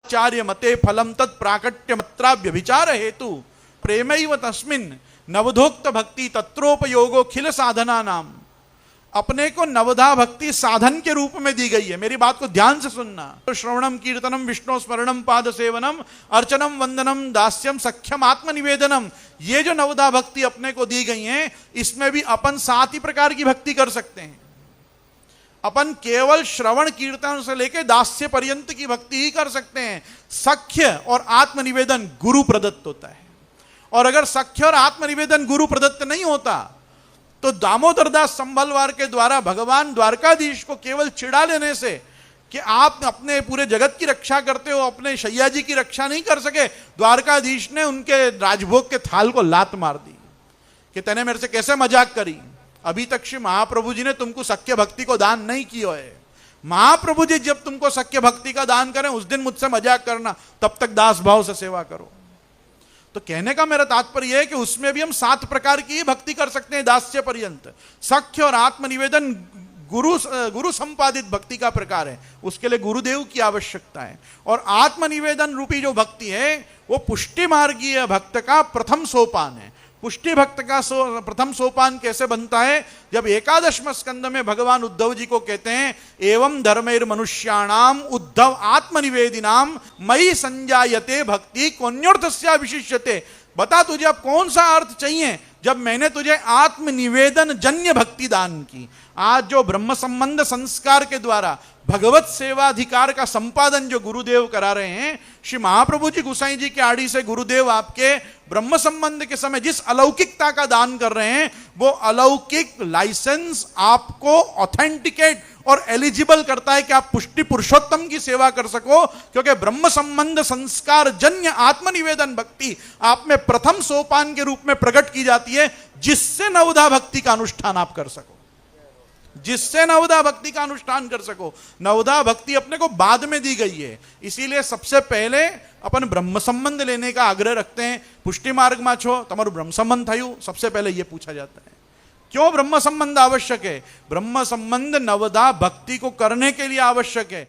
चार्य मते फलम तत् प्राकट्य मत्राव्य विचार हेतु प्रेमैव तस्मिन् नवधोक्त भक्ति तत्रोपयोगो खिल साधना नाम। अपने को नवधा भक्ति साधन के रूप में दी गई है। मेरी बात को ध्यान से सुनना। तो श्रवणम कीर्तनम विष्णु स्मरणम पाद सेवनम अर्चनम वंदनम दास्यम सख्यम आत्मनिवेदनम, ये जो नवधा भक्ति अपने को दी गई है, इसमें भी अपन 7 ही प्रकार की भक्ति कर सकते हैं। अपन केवल श्रवण कीर्तन से लेकर दास्य पर्यंत की भक्ति ही कर सकते हैं। सख्य और आत्मनिवेदन गुरु प्रदत्त होता है, और अगर सख्य और आत्मनिवेदन गुरु प्रदत्त नहीं होता तो दामोदर दास संभलवार के द्वारा भगवान द्वारकाधीश को केवल चिढ़ा लेने से कि आप अपने पूरे जगत की रक्षा करते हो, अपने शैया जी की रक्षा नहीं कर सके, द्वारकाधीश ने उनके राजभोग के थाल को लात मार दी कि तूने मेरे से कैसे मजाक करी। अभी तक श्री महाप्रभु जी ने तुमको सख्य भक्ति को दान नहीं किया है। महाप्रभु जी जब तुमको सख्य भक्ति का दान करें उस दिन मुझसे मजाक करना, तब तक दास भाव से सेवा करो। तो कहने का मेरा तात्पर्य है कि उसमें भी हम 7 प्रकार की भक्ति कर सकते हैं दास्य पर्यंत। सख्य और आत्मनिवेदन गुरु संपादित भक्ति का प्रकार है, उसके लिए गुरुदेव की आवश्यकता है। और आत्मनिवेदन रूपी जो भक्ति है वो पुष्टि मार्गीय भक्त का प्रथम सोपान है। पुष्टि भक्त का प्रथम सोपान कैसे बनता है? जब 11वें स्कंद में भगवान उद्धव जी को कहते हैं एवं धर्मेर मनुष्याणाम उद्धव आत्मनिवेदिनाम मयि संजायते भक्ति कोन्योर्थस्या विशिष्यते। बता तुझे अब कौन सा अर्थ चाहिए जब मैंने तुझे आत्मनिवेदन जन्य भक्ति दान की। आज जो ब्रह्म संबंध संस्कार के द्वारा भगवत सेवाधिकार का संपादन जो गुरुदेव करा रहे हैं, श्री महाप्रभु जी गुसाई जी के आड़ी से गुरुदेव आपके ब्रह्म संबंध के समय जिस अलौकिकता का दान कर रहे हैं, वो अलौकिक लाइसेंस आपको ऑथेंटिकेट और एलिजिबल करता है कि आप पुष्टि पुरुषोत्तम की सेवा कर सको, क्योंकि ब्रह्म संबंध संस्कार जन्य आत्मनिवेदन भक्ति आप में प्रथम सोपान के रूप में प्रकट की जाती है, जिससे नवधा भक्ति का अनुष्ठान आप कर सको, जिससे नवधा भक्ति का अनुष्ठान कर सको। नवधा भक्ति अपने को बाद में दी गई है, इसीलिए सबसे पहले अपन ब्रह्म संबंध लेने का आग्रह रखते हैं। पुष्टि मार्ग में छो तमारू ब्रह्म संबंध थयु, सबसे पहले यह पूछा जाता है क्यों ब्रह्म संबंध आवश्यक है। ब्रह्म संबंध नवधा भक्ति को करने के लिए आवश्यक है।